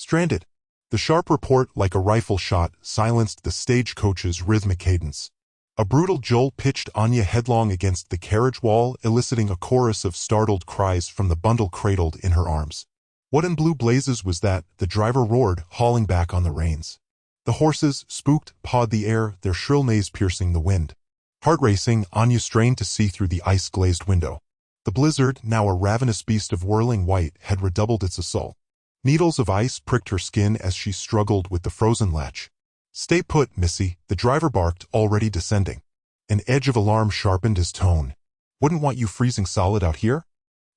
Stranded. The sharp report, like a rifle shot, silenced the stagecoach's rhythmic cadence. A brutal jolt pitched Anya headlong against the carriage wall, eliciting a chorus of startled cries from the bundle cradled in her arms. What in blue blazes was that? The driver roared, hauling back on the reins. The horses, spooked, pawed the air, their shrill neighs piercing the wind. Heart racing, Anya strained to see through the ice-glazed window. The blizzard, now a ravenous beast of whirling white, had redoubled its assault. Needles of ice pricked her skin as she struggled with the frozen latch. "Stay put, missy," the driver barked, already descending. An edge of alarm sharpened his tone. "Wouldn't want you freezing solid out here?"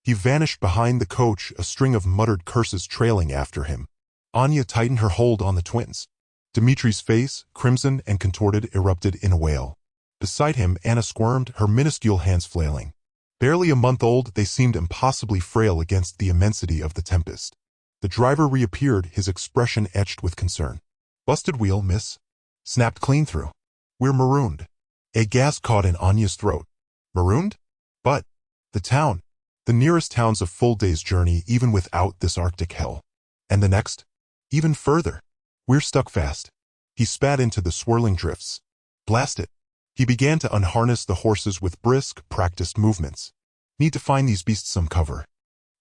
He vanished behind the coach, a string of muttered curses trailing after him. Anya tightened her hold on the twins. Dimitri's face, crimson and contorted, erupted in a wail. Beside him, Anna squirmed, her minuscule hands flailing. Barely a month old, they seemed impossibly frail against the immensity of the tempest. The driver reappeared, his expression etched with concern. "Busted wheel, miss. Snapped clean through. We're marooned." A gasp caught in Anya's throat. Marooned? But the town. The nearest town's a full day's journey even without this Arctic hell. And the next? Even further. We're stuck fast. He spat into the swirling drifts. Blast it. He began to unharness the horses with brisk, practiced movements. Need to find these beasts some cover.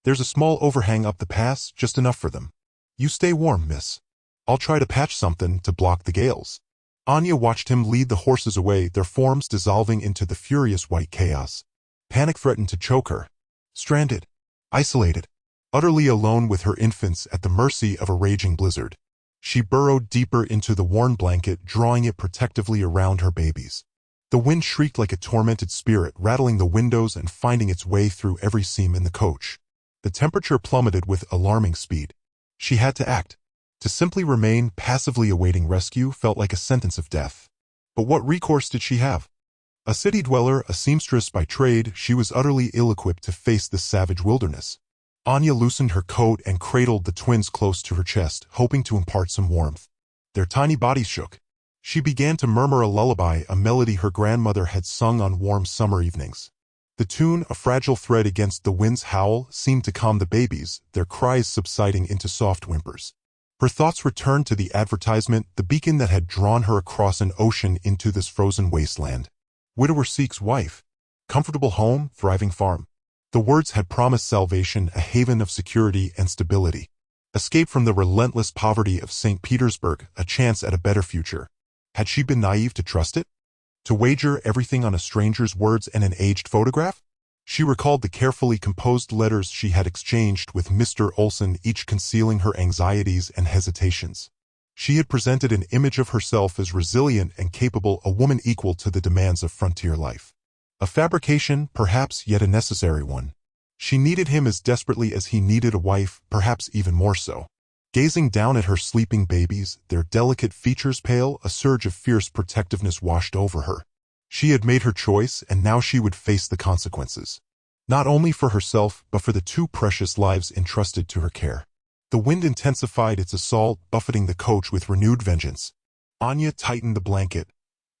There's a small overhang up the pass, just enough for them. You stay warm, miss. I'll try to patch something to block the gales. Anya watched him lead the horses away, their forms dissolving into the furious white chaos. Panic threatened to choke her. Stranded. Isolated. Utterly alone with her infants at the mercy of a raging blizzard. She burrowed deeper into the worn blanket, drawing it protectively around her babies. The wind shrieked like a tormented spirit, rattling the windows and finding its way through every seam in the coach. The temperature plummeted with alarming speed. She had to act. To simply remain passively awaiting rescue felt like a sentence of death. But what recourse did she have? A city dweller, a seamstress by trade, she was utterly ill-equipped to face this savage wilderness. Anya loosened her coat and cradled the twins close to her chest, hoping to impart some warmth. Their tiny bodies shook. She began to murmur a lullaby, a melody her grandmother had sung on warm summer evenings. The tune, a fragile thread against the wind's howl, seemed to calm the babies, their cries subsiding into soft whimpers. Her thoughts returned to the advertisement, the beacon that had drawn her across an ocean into this frozen wasteland. Widower seeks wife. Comfortable home, thriving farm. The words had promised salvation, a haven of security and stability. Escape from the relentless poverty of St. Petersburg, a chance at a better future. Had she been naive to trust it? To wager everything on a stranger's words and an aged photograph? She recalled the carefully composed letters she had exchanged with Mr. Olson, each concealing her anxieties and hesitations. She had presented an image of herself as resilient and capable, a woman equal to the demands of frontier life. A fabrication, perhaps, yet a necessary one. She needed him as desperately as he needed a wife, perhaps even more so. Gazing down at her sleeping babies, their delicate features pale, a surge of fierce protectiveness washed over her. She had made her choice, and now she would face the consequences. Not only for herself, but for the two precious lives entrusted to her care. The wind intensified its assault, buffeting the coach with renewed vengeance. Anya tightened the blanket,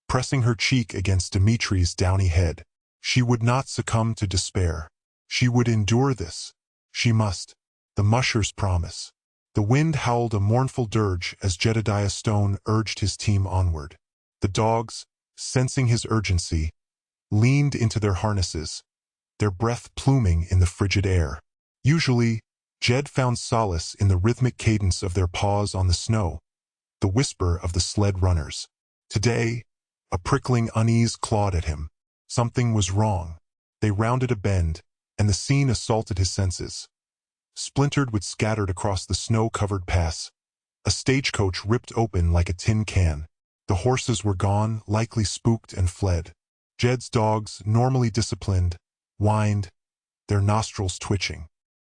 pressing her cheek against Dimitri's downy head. She would not succumb to despair. She would endure this. She must. The musher's promise. The wind howled a mournful dirge as Jedediah Stone urged his team onward. The dogs, sensing his urgency, leaned into their harnesses, their breath pluming in the frigid air. Usually, Jed found solace in the rhythmic cadence of their paws on the snow, the whisper of the sled runners. Today, a prickling unease clawed at him. Something was wrong. They rounded a bend, and the scene assaulted his senses. Splintered wood scattered across the snow-covered pass. A stagecoach ripped open like a tin can. The horses were gone, likely spooked and fled. Jed's dogs, normally disciplined, whined, their nostrils twitching.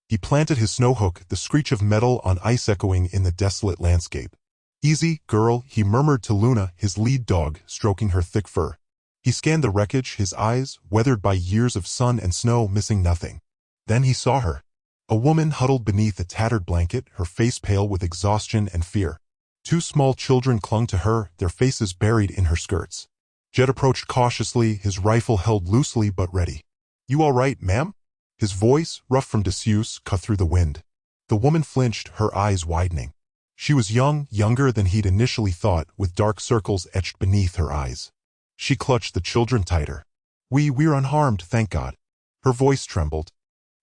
He planted his snowhook, the screech of metal on ice echoing in the desolate landscape. "Easy, girl," he murmured to Luna, his lead dog, stroking her thick fur. He scanned the wreckage, his eyes, weathered by years of sun and snow, missing nothing. Then he saw her. A woman huddled beneath a tattered blanket, her face pale with exhaustion and fear. Two small children clung to her, their faces buried in her skirts. Jed approached cautiously, his rifle held loosely but ready. "You all right, ma'am?" His voice, rough from disuse, cut through the wind. The woman flinched, her eyes widening. She was young, younger than he'd initially thought, with dark circles etched beneath her eyes. She clutched the children tighter. We're unharmed, thank God." Her voice trembled.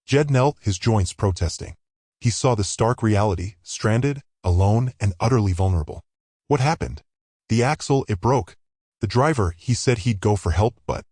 Jed knelt, his joints protesting. He saw the stark reality, stranded, alone, and utterly vulnerable. "What happened?" "The axle, it broke. The driver, he said he'd go for help, but—"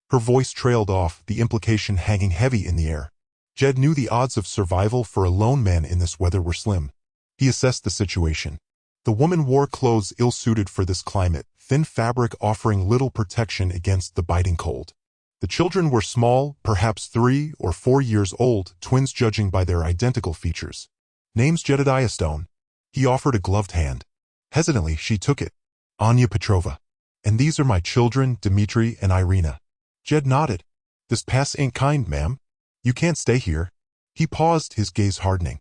Her voice trailed off, the implication hanging heavy in the air. Jed knew the odds of survival for a lone man in this weather were slim. He assessed the situation. The woman wore clothes ill-suited for this climate, thin fabric offering little protection against the biting cold. The children were small, perhaps 3 or 4 years old, twins judging by their identical features. "Name's Jedediah Stone." He offered a gloved hand. Hesitantly, she took it. "Anya Petrova. And these are my children, Dmitri and Irina." Jed nodded. "This pass ain't kind, ma'am. You can't stay here." He paused, his gaze hardening.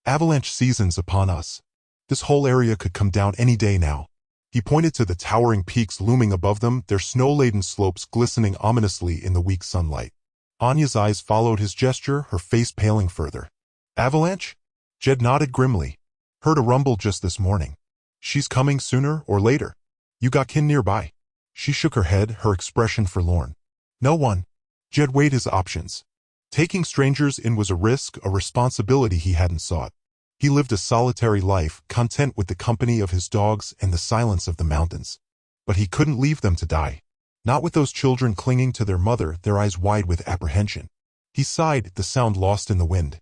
"Avalanche season's upon us. This whole area could come down any day now." He pointed to the towering peaks looming above them, their snow-laden slopes glistening ominously in the weak sunlight. Anya's eyes followed his gesture, her face paling further. "Avalanche?" Jed nodded grimly. "Heard a rumble just this morning. She's coming sooner or later. You got kin nearby?" She shook her head, her expression forlorn. "No one." Jed weighed his options. Taking strangers in was a risk, a responsibility he hadn't sought. He lived a solitary life, content with the company of his dogs and the silence of the mountains. But he couldn't leave them to die. Not with those children clinging to their mother, their eyes wide with apprehension. He sighed, the sound lost in the wind.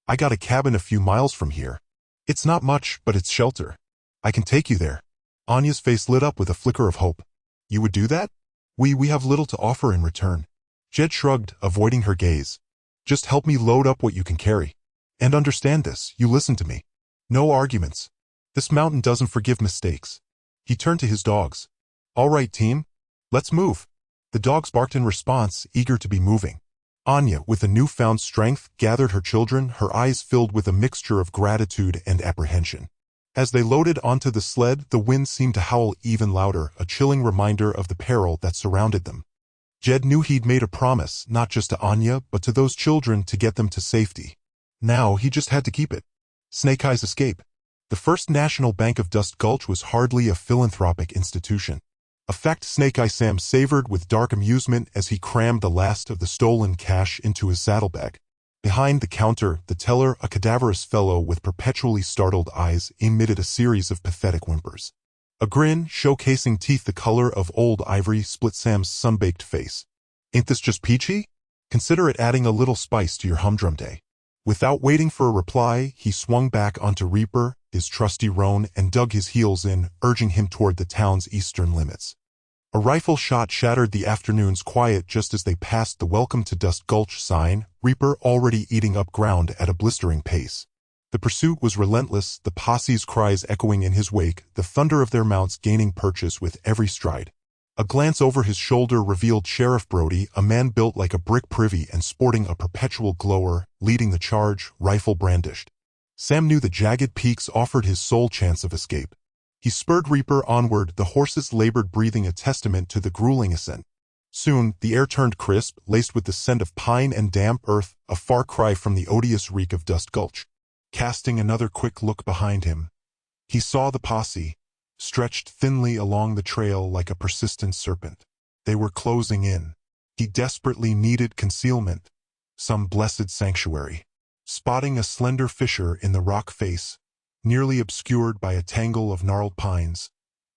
"I got a cabin a few miles from here. It's not much, but it's shelter. I can take you there." Anya's face lit up with a flicker of hope. "You would do that?" We have little to offer in return." Jed shrugged, avoiding her gaze. "Just help me load up what you can carry. And understand this, you listen to me. No arguments. This mountain doesn't forgive mistakes." He turned to his dogs. "All right, team. Let's move." The dogs barked in response, eager to be moving. Anya, with a newfound strength, gathered her children, her eyes filled with a mixture of gratitude and apprehension. As they loaded onto the sled, the wind seemed to howl even louder, a chilling reminder of the peril that surrounded them. Jed knew he'd made a promise, not just to Anya, but to those children, to get them to safety. Now he just had to keep it. Snake Eyes escape. The First National Bank of Dust Gulch was hardly a philanthropic institution. A fact Snake Eye Sam savored with dark amusement as he crammed the last of the stolen cash into his saddlebag. Behind the counter, the teller, a cadaverous fellow with perpetually startled eyes, emitted a series of pathetic whimpers. A grin, showcasing teeth the color of old ivory, split Sam's sun-baked face. "Ain't this just peachy? Consider it adding a little spice to your humdrum day." Without waiting for a reply, he swung back onto Reaper, his trusty roan, and dug his heels in, urging him toward the town's eastern limits. A rifle shot shattered the afternoon's quiet just as they passed the Welcome to Dust Gulch sign, Reaper already eating up ground at a blistering pace. The pursuit was relentless, the posse's cries echoing in his wake, the thunder of their mounts gaining purchase with every stride. A glance over his shoulder revealed Sheriff Brody, a man built like a brick privy and sporting a perpetual glower, leading the charge, rifle brandished. Sam knew the jagged peaks offered his sole chance of escape. He spurred Reaper onward, the horse's labored breathing a testament to the grueling ascent. Soon, the air turned crisp, laced with the scent of pine and damp earth, a far cry from the odious reek of Dust Gulch. Casting another quick look behind him, he saw the posse, stretched thinly along the trail like a persistent serpent. They were closing in. He desperately needed concealment, some blessed sanctuary. Spotting a slender fissure in the rock face, nearly obscured by a tangle of gnarled pines,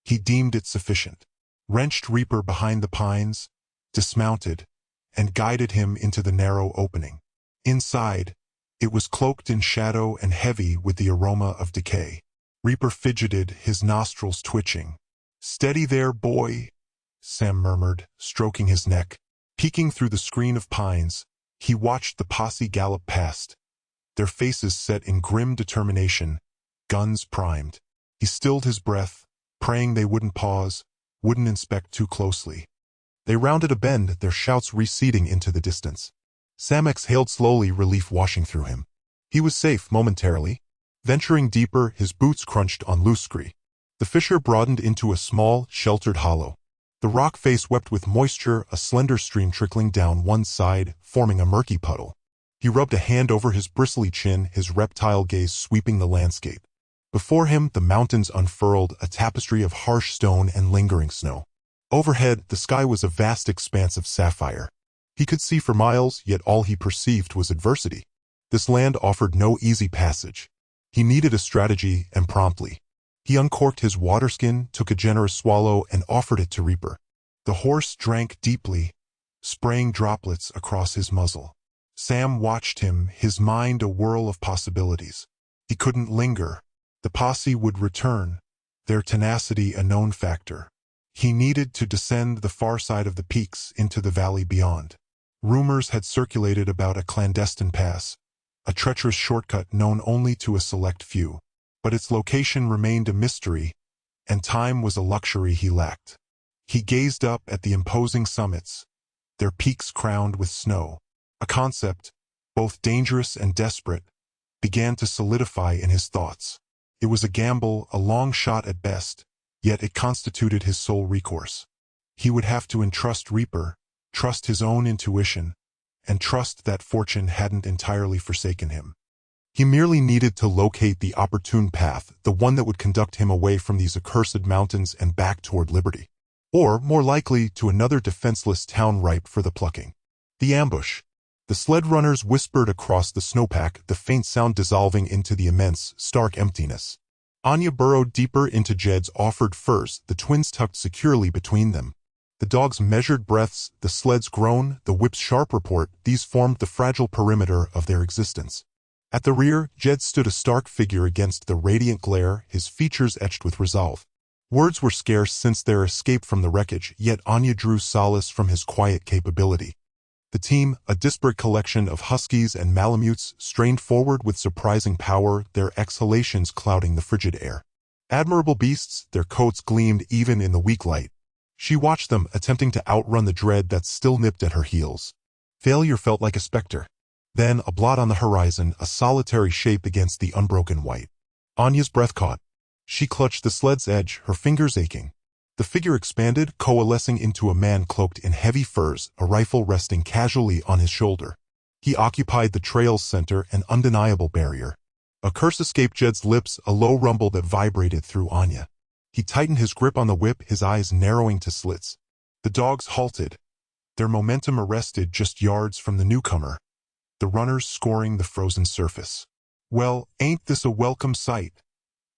he deemed it sufficient. Wrenched Reaper behind the pines, dismounted, and guided him into the narrow opening. Inside, it was cloaked in shadow and heavy with the aroma of decay. Reaper fidgeted, his nostrils twitching. "Steady there, boy," Sam murmured, stroking his neck. Peeking through the screen of pines, he watched the posse gallop past, their faces set in grim determination, guns primed. He stilled his breath, praying they wouldn't pause, wouldn't inspect too closely. They rounded a bend, their shouts receding into the distance. Sam exhaled slowly, relief washing through him. He was safe momentarily. Venturing deeper, his boots crunched on loose scree. The fissure broadened into a small, sheltered hollow. The rock face wept with moisture, a slender stream trickling down one side, forming a murky puddle. He rubbed a hand over his bristly chin, his reptile gaze sweeping the landscape. Before him, the mountains unfurled, a tapestry of harsh stone and lingering snow. Overhead, the sky was a vast expanse of sapphire. He could see for miles, yet all he perceived was adversity. This land offered no easy passage. He needed a strategy, and promptly. He uncorked his waterskin, took a generous swallow, and offered it to Reaper. The horse drank deeply, spraying droplets across his muzzle. Sam watched him, his mind a whirl of possibilities. He couldn't linger. The posse would return, their tenacity a known factor. He needed to descend the far side of the peaks into the valley beyond. Rumors had circulated about a clandestine pass, a treacherous shortcut known only to a select few. But its location remained a mystery, and time was a luxury he lacked. He gazed up at the imposing summits, their peaks crowned with snow. A concept, both dangerous and desperate, began to solidify in his thoughts. It was a gamble, a long shot at best, yet it constituted his sole recourse. He would have to entrust Reaper, trust his own intuition, and trust that fortune hadn't entirely forsaken him. He merely needed to locate the opportune path, the one that would conduct him away from these accursed mountains and back toward liberty. Or, more likely, to another defenseless town ripe for the plucking. The ambush. The sled runners whispered across the snowpack, the faint sound dissolving into the immense, stark emptiness. Anya burrowed deeper into Jed's offered furs, the twins tucked securely between them. The dogs' measured breaths, the sled's groan, the whip's sharp report, these formed the fragile perimeter of their existence. At the rear, Jed stood a stark figure against the radiant glare, his features etched with resolve. Words were scarce since their escape from the wreckage, yet Anya drew solace from his quiet capability. The team, a disparate collection of huskies and malamutes, strained forward with surprising power, their exhalations clouding the frigid air. Admirable beasts, their coats gleamed even in the weak light. She watched them, attempting to outrun the dread that still nipped at her heels. Failure felt like a specter. Then, a blot on the horizon, a solitary shape against the unbroken white. Anya's breath caught. She clutched the sled's edge, her fingers aching. The figure expanded, coalescing into a man cloaked in heavy furs, a rifle resting casually on his shoulder. He occupied the trail's center, an undeniable barrier. A curse escaped Jed's lips, a low rumble that vibrated through Anya. He tightened his grip on the whip, his eyes narrowing to slits. The dogs halted, their momentum arrested just yards from the newcomer, the runners scoring the frozen surface. "Well, ain't this a welcome sight?"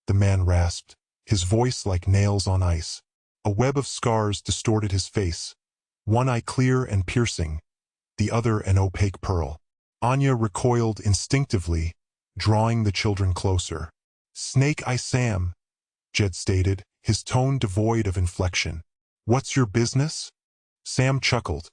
the man rasped, his voice like nails on ice. A web of scars distorted his face, one eye clear and piercing, the other an opaque pearl. Anya recoiled instinctively, drawing the children closer. "Snake Eye Sam," Jed stated, his tone devoid of inflection. "What's your business?" Sam chuckled,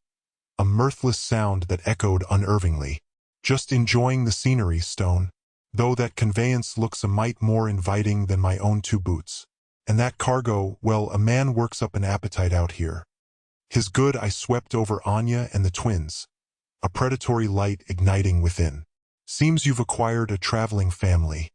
a mirthless sound that echoed unervingly. "Just enjoying the scenery, Stone. Though that conveyance looks a mite more inviting than my own two boots. And that cargo, well, a man works up an appetite out here." His good eye swept over Anya and the twins, a predatory light igniting within. "Seems you've acquired a traveling family."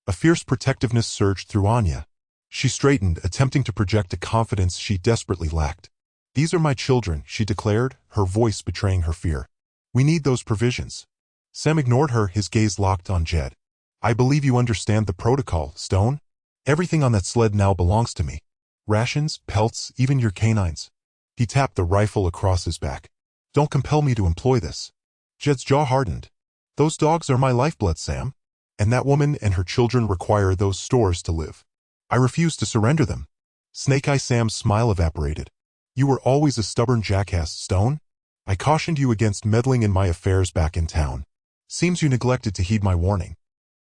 A fierce protectiveness surged through Anya. She straightened, attempting to project a confidence she desperately lacked. "These are my children," she declared, her voice betraying her fear. "We need those provisions." Sam ignored her, his gaze locked on Jed. "I believe you understand the protocol, Stone. Everything on that sled now belongs to me. Rations, pelts, even your canines." He tapped the rifle across his back. "Don't compel me to employ this." Jed's jaw hardened. "Those dogs are my lifeblood, Sam. And that woman and her children require those stores to live. I refuse to surrender them." Snake Eye Sam's smile evaporated. "You were always a stubborn jackass, Stone. I cautioned you against meddling in my affairs back in town. Seems you neglected to heed my warning."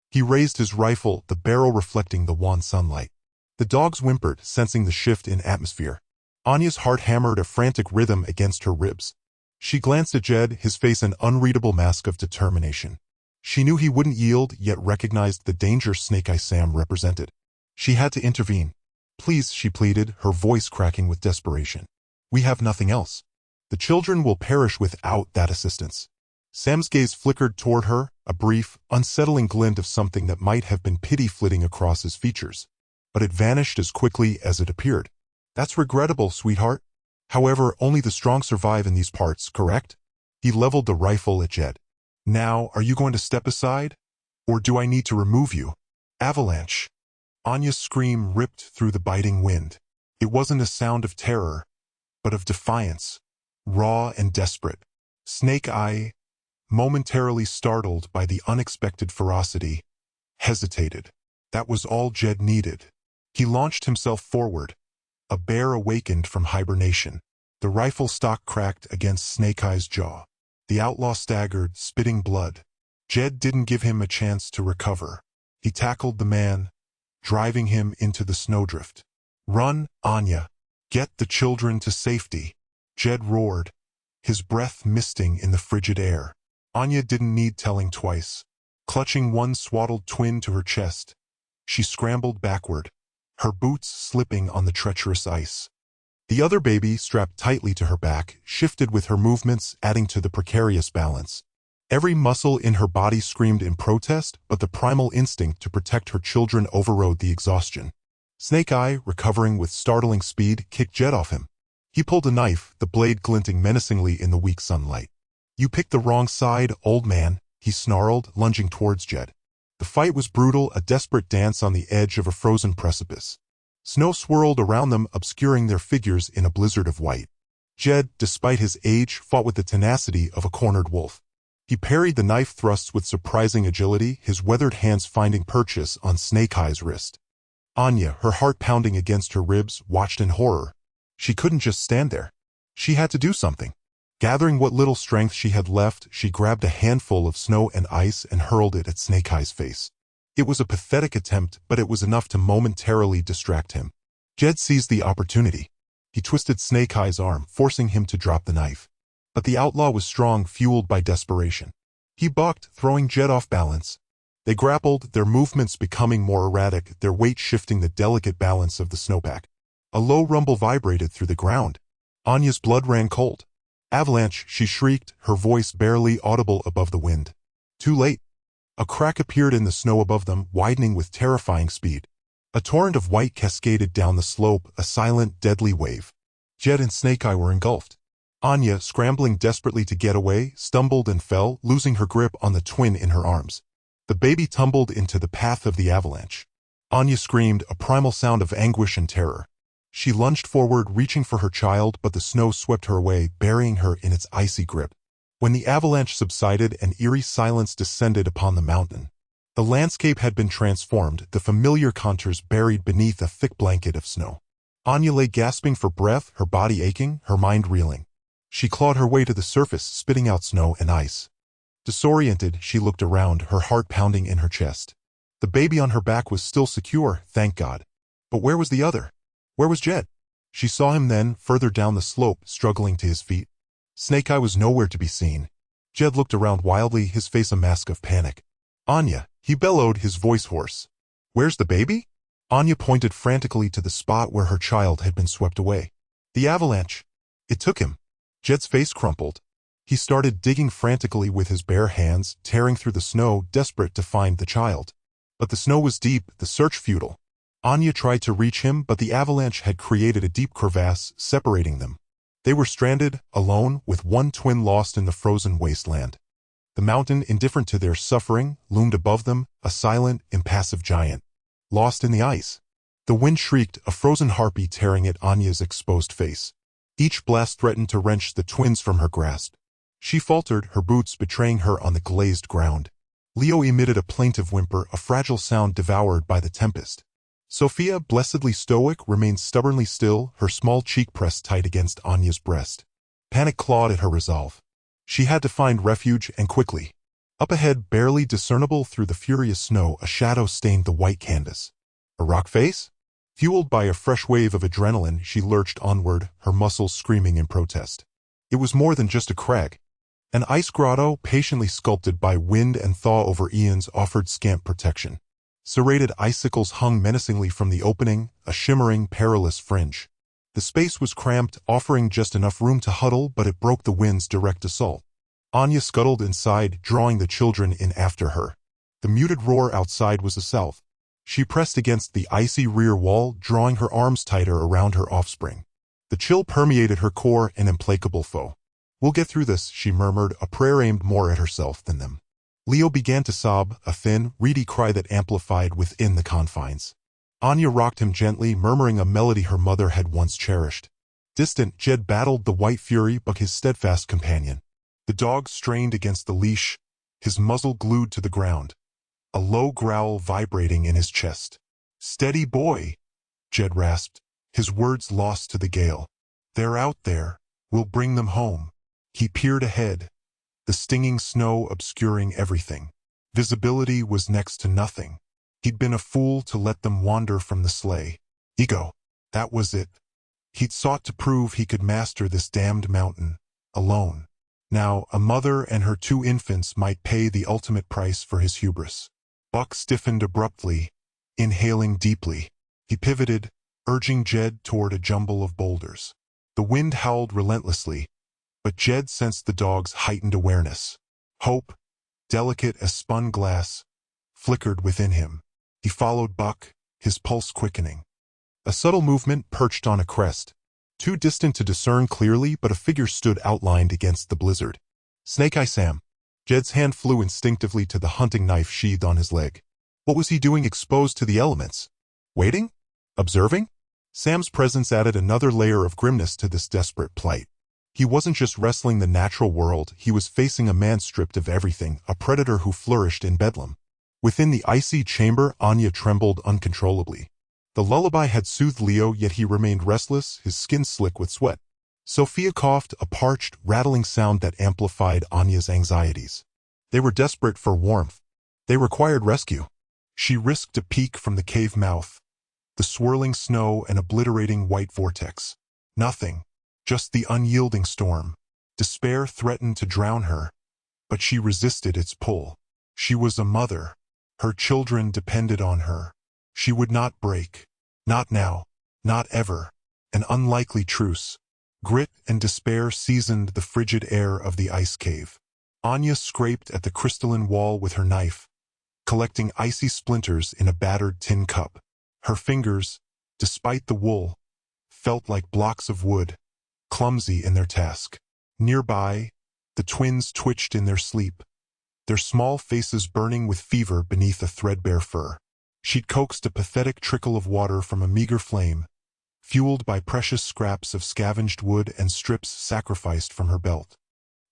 He raised his rifle, the barrel reflecting the wan sunlight. The dogs whimpered, sensing the shift in atmosphere. Anya's heart hammered a frantic rhythm against her ribs. She glanced at Jed, his face an unreadable mask of determination. She knew he wouldn't yield, yet recognized the danger Snake Eye Sam represented. She had to intervene. "Please," she pleaded, her voice cracking with desperation. "We have nothing else. The children will perish without that assistance." Sam's gaze flickered toward her, a brief, unsettling glint of something that might have been pity flitting across his features. But it vanished as quickly as it appeared. "That's regrettable, sweetheart. However, only the strong survive in these parts, correct?" He leveled the rifle at Jed. "Now, are you going to step aside? Or do I need to remove you?" "Avalanche." Anya's scream ripped through the biting wind. It wasn't a sound of terror, but of defiance, raw and desperate. Snake Eye, momentarily startled by the unexpected ferocity, hesitated. That was all Jed needed. He launched himself forward, a bear awakened from hibernation. The rifle stock cracked against Snake Eye's jaw. The outlaw staggered, spitting blood. Jed didn't give him a chance to recover. He tackled the man, driving him into the snowdrift. "Run, Anya! Get the children to safety!" Jed roared, his breath misting in the frigid air. Anya didn't need telling twice. Clutching one swaddled twin to her chest, she scrambled backward, her boots slipping on the treacherous ice. The other baby, strapped tightly to her back, shifted with her movements, adding to the precarious balance. Every muscle in her body screamed in protest, but the primal instinct to protect her children overrode the exhaustion. Snake Eye, recovering with startling speed, kicked Jed off him. He pulled a knife, the blade glinting menacingly in the weak sunlight. "You picked the wrong side, old man," he snarled, lunging towards Jed. The fight was brutal, a desperate dance on the edge of a frozen precipice. Snow swirled around them, obscuring their figures in a blizzard of white. Jed, despite his age, fought with the tenacity of a cornered wolf. He parried the knife thrusts with surprising agility, his weathered hands finding purchase on Snake Eye's wrist. Anya, her heart pounding against her ribs, watched in horror. She couldn't just stand there. She had to do something. Gathering what little strength she had left, she grabbed a handful of snow and ice and hurled it at Snake Eye's face. It was a pathetic attempt, but it was enough to momentarily distract him. Jed seized the opportunity. He twisted Snake Eye's arm, forcing him to drop the knife. But the outlaw was strong, fueled by desperation. He bucked, throwing Jed off balance. They grappled, their movements becoming more erratic, their weight shifting the delicate balance of the snowpack. A low rumble vibrated through the ground. Anya's blood ran cold. "Avalanche," she shrieked, her voice barely audible above the wind. Too late. A crack appeared in the snow above them, widening with terrifying speed. A torrent of white cascaded down the slope, a silent, deadly wave. Jed and Snake Eye were engulfed. Anya, scrambling desperately to get away, stumbled and fell, losing her grip on the twin in her arms. The baby tumbled into the path of the avalanche. Anya screamed, a primal sound of anguish and terror. She lunged forward, reaching for her child, but the snow swept her away, burying her in its icy grip. When the avalanche subsided, an eerie silence descended upon the mountain. The landscape had been transformed, the familiar contours buried beneath a thick blanket of snow. Anya lay gasping for breath, her body aching, her mind reeling. She clawed her way to the surface, spitting out snow and ice. Disoriented, she looked around, her heart pounding in her chest. The baby on her back was still secure, thank God. But where was the other? Where was Jed? She saw him then, further down the slope, struggling to his feet. Snake Eye was nowhere to be seen. Jed looked around wildly, his face a mask of panic. "Anya," he bellowed, his voice hoarse. "Where's the baby?" Anya pointed frantically to the spot where her child had been swept away. "The avalanche. It took him." Jed's face crumpled. He started digging frantically with his bare hands, tearing through the snow, desperate to find the child. But the snow was deep, the search futile. Anya tried to reach him, but the avalanche had created a deep crevasse, separating them. They were stranded, alone, with one twin lost in the frozen wasteland. The mountain, indifferent to their suffering, loomed above them, a silent, impassive giant, lost in the ice. The wind shrieked, a frozen harpy tearing at Anya's exposed face. Each blast threatened to wrench the twins from her grasp. She faltered, her boots betraying her on the glazed ground. Leo emitted a plaintive whimper, a fragile sound devoured by the tempest. Sophia, blessedly stoic, remained stubbornly still, her small cheek pressed tight against Anya's breast. Panic clawed at her resolve. She had to find refuge, and quickly. Up ahead, barely discernible through the furious snow, a shadow stained the white canvas. A rock face? Fueled by a fresh wave of adrenaline, she lurched onward, her muscles screaming in protest. It was more than just a crag. An ice grotto, patiently sculpted by wind and thaw over eons, offered scant protection. Serrated icicles hung menacingly from the opening, a shimmering, perilous fringe. The space was cramped, offering just enough room to huddle, but it broke the wind's direct assault. Anya scuttled inside, drawing the children in after her. The muted roar outside was a south. She pressed against the icy rear wall, drawing her arms tighter around her offspring. The chill permeated her core, an implacable foe. "We'll get through this," she murmured, a prayer aimed more at herself than them. Leo began to sob, a thin, reedy cry that amplified within the confines. Anya rocked him gently, murmuring a melody her mother had once cherished. Distant, Jed battled the white fury but his steadfast companion. The dog strained against the leash, his muzzle glued to the ground, a low growl vibrating in his chest. "Steady, boy," Jed rasped, his words lost to the gale. "They're out there. We'll bring them home." He peered ahead, the stinging snow obscuring everything. Visibility was next to nothing. He'd been a fool to let them wander from the sleigh. Ego. That was it. He'd sought to prove he could master this damned mountain, alone. Now, a mother and her 2 infants might pay the ultimate price for his hubris. Buck stiffened abruptly, inhaling deeply. He pivoted, urging Jed toward a jumble of boulders. The wind howled relentlessly, but Jed sensed the dog's heightened awareness. Hope, delicate as spun glass, flickered within him. He followed Buck, his pulse quickening. A subtle movement perched on a crest, too distant to discern clearly, but a figure stood outlined against the blizzard. "Snake Eye Sam." Jed's hand flew instinctively to the hunting knife sheathed on his leg. What was he doing exposed to the elements? Waiting? Observing? Sam's presence added another layer of grimness to this desperate plight. He wasn't just wrestling the natural world, he was facing a man stripped of everything, a predator who flourished in bedlam. Within the icy chamber, Anya trembled uncontrollably. The lullaby had soothed Leo, yet he remained restless, his skin slick with sweat. Sophia coughed, a parched, rattling sound that amplified Anya's anxieties. They were desperate for warmth. They required rescue. She risked a peek from the cave mouth, the swirling snow and obliterating white vortex. Nothing. Just the unyielding storm. Despair threatened to drown her, but she resisted its pull. She was a mother. Her children depended on her. She would not break. Not now. Not ever. An unlikely truce. Grit and despair seasoned the frigid air of the ice cave. Anya scraped at the crystalline wall with her knife, collecting icy splinters in a battered tin cup. Her fingers, despite the wool, felt like blocks of wood, clumsy in their task. Nearby, the twins twitched in their sleep, their small faces burning with fever beneath a threadbare fur. She'd coaxed a pathetic trickle of water from a meager flame, fueled by precious scraps of scavenged wood and strips sacrificed from her belt.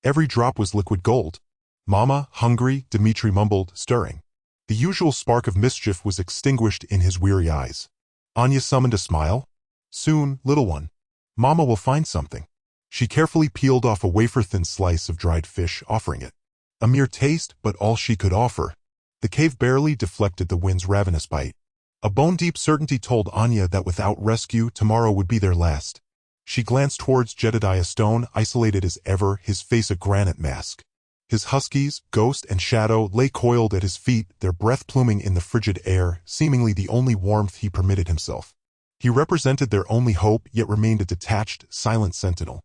Every drop was liquid gold. "Mama, hungry," Dmitri mumbled, stirring. The usual spark of mischief was extinguished in his weary eyes. Anya summoned a smile. "Soon, little one. Mama will find something." She carefully peeled off a wafer-thin slice of dried fish, offering it. A mere taste, but all she could offer. The cave barely deflected the wind's ravenous bite. A bone-deep certainty told Anya that without rescue, tomorrow would be their last. She glanced towards Jedediah Stone, isolated as ever, his face a granite mask. His huskies, Ghost and Shadow, lay coiled at his feet, their breath pluming in the frigid air, seemingly the only warmth he permitted himself. He represented their only hope, yet remained a detached, silent sentinel.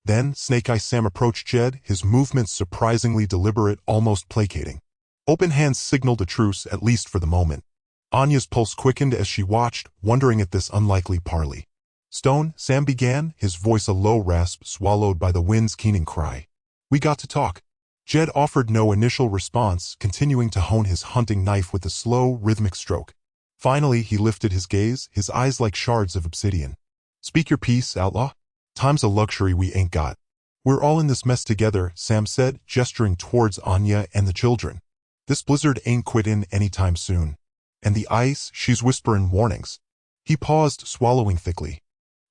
Then, Snake Eye Sam approached Jed, his movements surprisingly deliberate, almost placating. Open hands signaled a truce, at least for the moment. Anya's pulse quickened as she watched, wondering at this unlikely parley. "Stone," Sam began, his voice a low rasp swallowed by the wind's keening cry. "We got to talk." Jed offered no initial response, continuing to hone his hunting knife with a slow, rhythmic stroke. Finally, he lifted his gaze, his eyes like shards of obsidian. "Speak your piece, outlaw. Time's a luxury we ain't got." "We're all in this mess together," Sam said, gesturing towards Anya and the children. "This blizzard ain't quittin' anytime soon. And the ice, she's whisperin' warnings." He paused, swallowing thickly.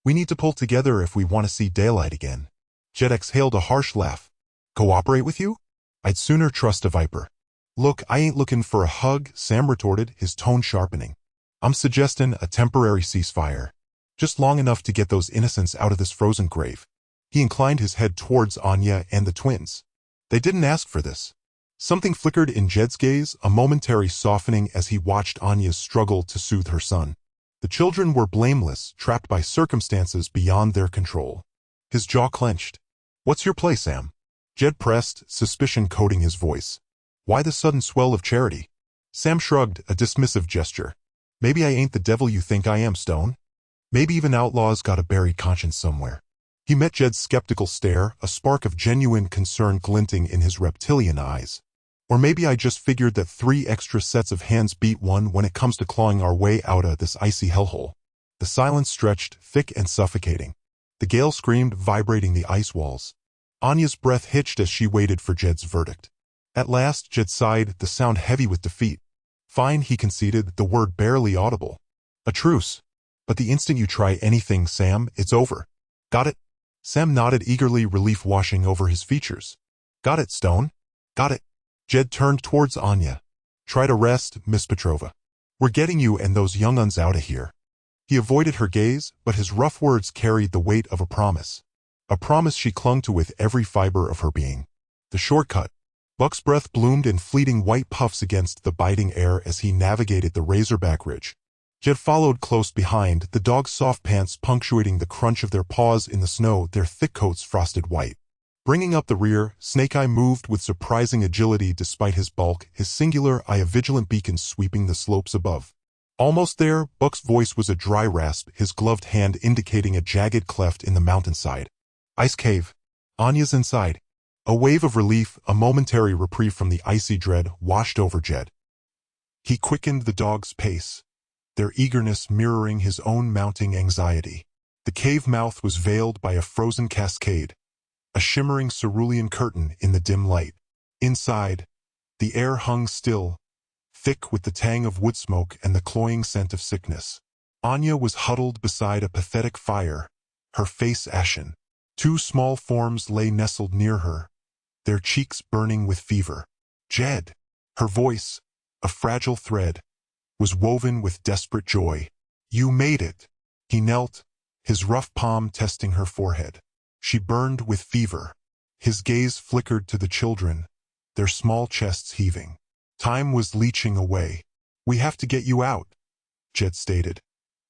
"We need to pull together if we want to see daylight again." Jed exhaled a harsh laugh. "Cooperate with you? I'd sooner trust a viper." "Look, I ain't looking for a hug," Sam retorted, his tone sharpening. "I'm suggesting a temporary ceasefire. Just long enough to get those innocents out of this frozen grave." He inclined his head towards Anya and the twins. "They didn't ask for this." Something flickered in Jed's gaze, a momentary softening as he watched Anya's struggle to soothe her son. The children were blameless, trapped by circumstances beyond their control. His jaw clenched. "What's your play, Sam?" Jed pressed, suspicion coating his voice. "Why the sudden swell of charity?" Sam shrugged, a dismissive gesture. "Maybe I ain't the devil you think I am, Stone. Maybe even outlaws got a buried conscience somewhere." He met Jed's skeptical stare, a spark of genuine concern glinting in his reptilian eyes. Or maybe I just figured that 3 extra sets of hands beat 1 when it comes to clawing our way out of this icy hellhole. The silence stretched, thick and suffocating. The gale screamed, vibrating the ice walls. Anya's breath hitched as she waited for Jed's verdict. At last, Jed sighed, the sound heavy with defeat. Fine, he conceded, the word barely audible. A truce. But the instant you try anything, Sam, it's over. Got it? Sam nodded eagerly, relief washing over his features. Got it, Stone? Got it. Jed turned towards Anya. Try to rest, Miss Petrova. We're getting you and those young uns out of here. He avoided her gaze, but his rough words carried the weight of a promise. A promise she clung to with every fiber of her being. The shortcut. Buck's breath bloomed in fleeting white puffs against the biting air as he navigated the razorback ridge. Jed followed close behind, the dog's soft pants punctuating the crunch of their paws in the snow, their thick coats frosted white. Bringing up the rear, Snake-Eye moved with surprising agility despite his bulk, his singular eye a vigilant beacon sweeping the slopes above. Almost there, Buck's voice was a dry rasp, his gloved hand indicating a jagged cleft in the mountainside. Ice cave. Anya's inside. A wave of relief, a momentary reprieve from the icy dread, washed over Jed. He quickened the dog's pace, their eagerness mirroring his own mounting anxiety. The cave mouth was veiled by a frozen cascade, a shimmering cerulean curtain in the dim light. Inside, the air hung still, thick with the tang of wood smoke and the cloying scent of sickness. Anya was huddled beside a pathetic fire, her face ashen. 2 small forms lay nestled near her, their cheeks burning with fever. Jed, her voice, a fragile thread, was woven with desperate joy. You made it. He knelt, his rough palm testing her forehead. She burned with fever. His gaze flickered to the children, their small chests heaving. Time was leeching away. We have to get you out, Jed stated,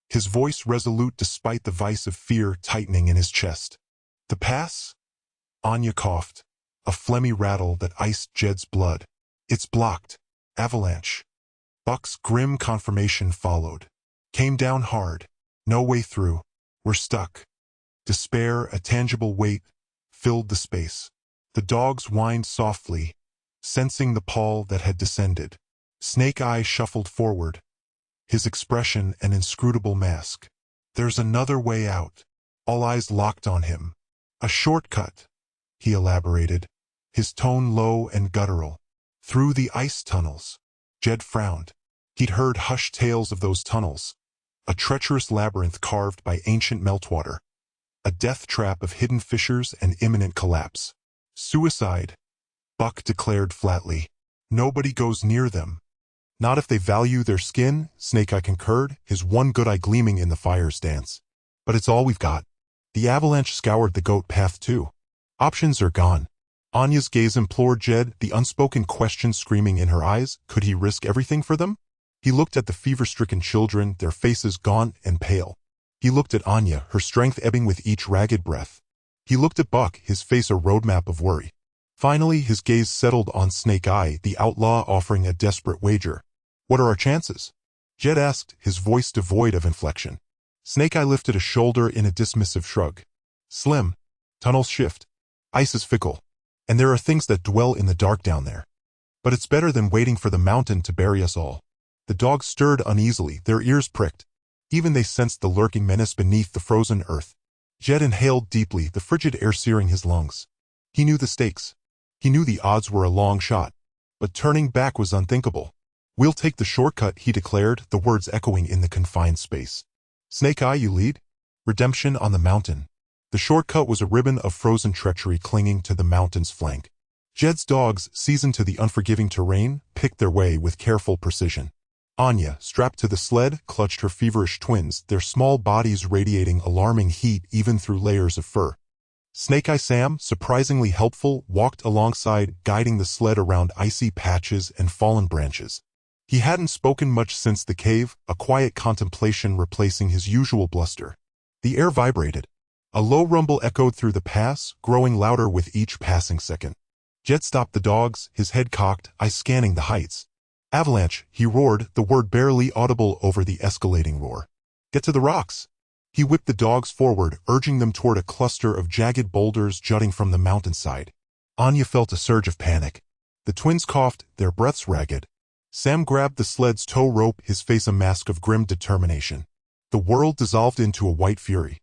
his voice resolute despite the vice of fear tightening in his chest. The pass? Anya coughed, a phlegmy rattle that iced Jed's blood. It's blocked. Avalanche. Buck's grim confirmation followed. Came down hard. No way through. We're stuck. Despair, a tangible weight, filled the space. The dogs whined softly, sensing the pall that had descended. Snake-Eye shuffled forward, his expression an inscrutable mask. There's another way out. All eyes locked on him. A shortcut, he elaborated, his tone low and guttural. Through the ice tunnels. Jed frowned. He'd heard hushed tales of those tunnels. A treacherous labyrinth carved by ancient meltwater. A death trap of hidden fissures and imminent collapse. Suicide, Buck declared flatly. Nobody goes near them. Not if they value their skin, Snake-Eye concurred, his one good eye gleaming in the fire's dance. But it's all we've got. The Avalanche scoured the goat path too. Options are gone. Anya's gaze implored Jed, the unspoken question screaming in her eyes. Could he risk everything for them? He looked at the fever-stricken children, their faces gaunt and pale. He looked at Anya, her strength ebbing with each ragged breath. He looked at Buck, his face a roadmap of worry. Finally, his gaze settled on Snake-Eye, the outlaw offering a desperate wager. What are our chances? Jed asked, his voice devoid of inflection. Snake-Eye lifted a shoulder in a dismissive shrug. Slim. Tunnels shift. Ice is fickle. And there are things that dwell in the dark down there. But it's better than waiting for the mountain to bury us all. The dogs stirred uneasily, their ears pricked. Even they sensed the lurking menace beneath the frozen earth. Jed inhaled deeply, the frigid air searing his lungs. He knew the stakes. He knew the odds were a long shot. But turning back was unthinkable. We'll take the shortcut, he declared, the words echoing in the confined space. Snake-Eye, you lead? Redemption on the mountain. The shortcut was a ribbon of frozen treachery clinging to the mountain's flank. Jed's dogs, seasoned to the unforgiving terrain, picked their way with careful precision. Anya, strapped to the sled, clutched her feverish twins, their small bodies radiating alarming heat even through layers of fur. Snake-Eye Sam, surprisingly helpful, walked alongside, guiding the sled around icy patches and fallen branches. He hadn't spoken much since the cave, a quiet contemplation replacing his usual bluster. The air vibrated. A low rumble echoed through the pass, growing louder with each passing second. Jed stopped the dogs, his head cocked, eyes scanning the heights. Avalanche, he roared, the word barely audible over the escalating roar. Get to the rocks. He whipped the dogs forward, urging them toward a cluster of jagged boulders jutting from the mountainside. Anya felt a surge of panic. The twins coughed, their breaths ragged. Sam grabbed the sled's tow rope, his face a mask of grim determination. The world dissolved into a white fury.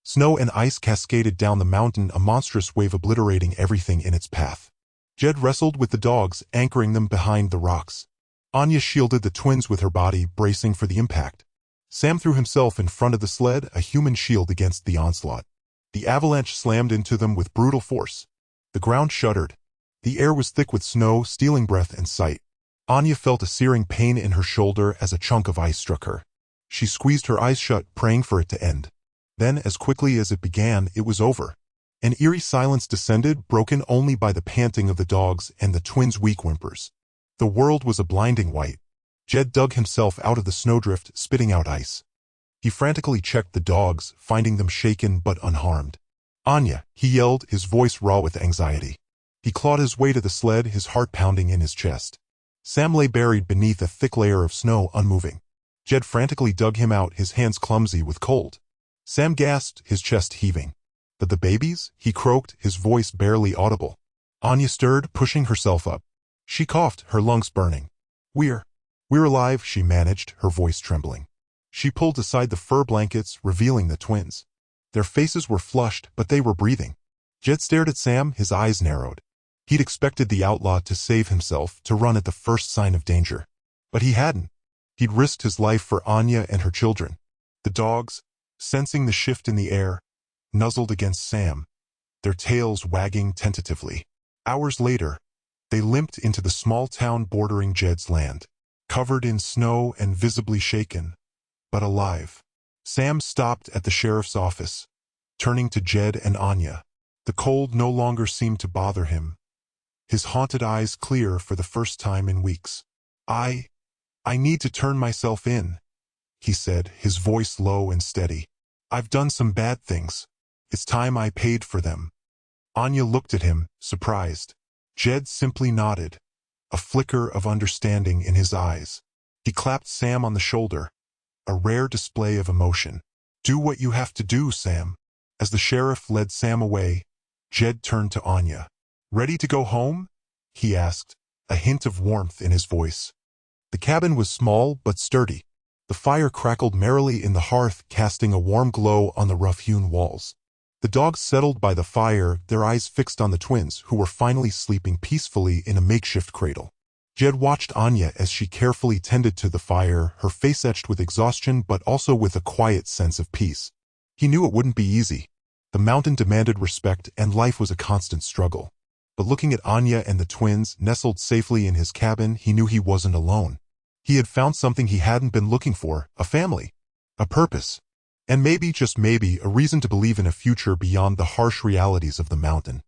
Snow and ice cascaded down the mountain, a monstrous wave obliterating everything in its path. Jed wrestled with the dogs, anchoring them behind the rocks. Anya shielded the twins with her body, bracing for the impact. Sam threw himself in front of the sled, a human shield against the onslaught. The avalanche slammed into them with brutal force. The ground shuddered. The air was thick with snow, stealing breath and sight. Anya felt a searing pain in her shoulder as a chunk of ice struck her. She squeezed her eyes shut, praying for it to end. Then, as quickly as it began, it was over. An eerie silence descended, broken only by the panting of the dogs and the twins' weak whimpers. The world was a blinding white. Jed dug himself out of the snowdrift, spitting out ice. He frantically checked the dogs, finding them shaken but unharmed. "Anya," he yelled, his voice raw with anxiety. He clawed his way to the sled, his heart pounding in his chest. Sam lay buried beneath a thick layer of snow, unmoving. Jed frantically dug him out, his hands clumsy with cold. Sam gasped, his chest heaving. "But the babies?" he croaked, his voice barely audible. Anya stirred, pushing herself up. She coughed, her lungs burning. We're alive," she managed, her voice trembling. She pulled aside the fur blankets, revealing the twins. Their faces were flushed, but they were breathing. Jed stared at Sam, his eyes narrowed. He'd expected the outlaw to save himself, to run at the first sign of danger. But he hadn't. He'd risked his life for Anya and her children. The dogs, sensing the shift in the air, nuzzled against Sam, their tails wagging tentatively. Hours later, they limped into the small town bordering Jed's land, covered in snow and visibly shaken, but alive. Sam stopped at the sheriff's office, turning to Jed and Anya. The cold no longer seemed to bother him, his haunted eyes clear for the first time in weeks. I need to turn myself in," he said, his voice low and steady. "I've done some bad things. It's time I paid for them." Anya looked at him, surprised. Jed simply nodded, a flicker of understanding in his eyes. He clapped Sam on the shoulder, a rare display of emotion. "Do what you have to do, Sam." As the sheriff led Sam away, Jed turned to Anya. "Ready to go home?" he asked, a hint of warmth in his voice. The cabin was small but sturdy. The fire crackled merrily in the hearth, casting a warm glow on the rough-hewn walls. The dogs settled by the fire, their eyes fixed on the twins, who were finally sleeping peacefully in a makeshift cradle. Jed watched Anya as she carefully tended to the fire, her face etched with exhaustion but also with a quiet sense of peace. He knew it wouldn't be easy. The mountain demanded respect and life was a constant struggle. But looking at Anya and the twins, nestled safely in his cabin, he knew he wasn't alone. He had found something he hadn't been looking for, a family, a purpose, and maybe, just maybe, a reason to believe in a future beyond the harsh realities of the mountain.